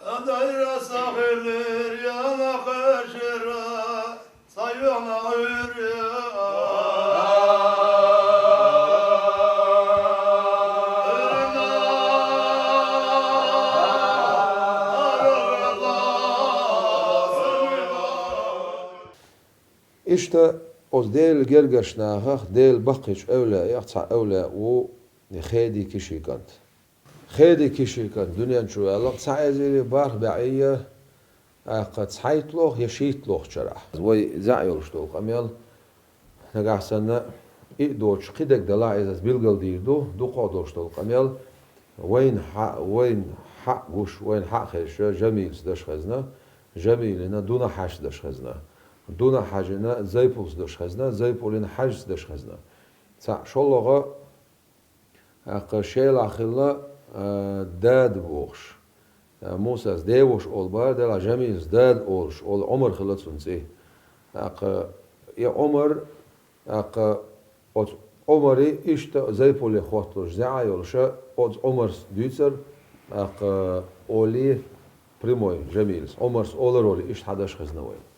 دايرة ساخلر يا نخشرة صيونا إشتا أوز ديل جرجش ناخخ ديل بقيش أولى يقطع أولى و خيدي كشي كانت خيدي كشي كانت دنيا نشوى الله تعزيري بارخ بعية قد سحيت لوخ يشيت لوخ شرح وي زعيول شتوق أميال نقع سنة إقدوش قدك دلا إذا بيلقل دو قادوش شتوق أميال وين حق وش وين حق خيش جميل سدش خزنا جميلنا دون حاش دش خزنا دون حاجنا زي بولس دش خزنا زي بولين حاج دش خزنا تاع شلغة قشيل أخلا داد بوخش موسى ديوش أول بار دلا جميل داد أولش أول عمر خلت سنسي يا عمر عمري إشتا زي بولي خواتلوش زعي ولشا عمر ديتر أولي بريموي جميل عمر أولر أولي إشت حداش خزنا وين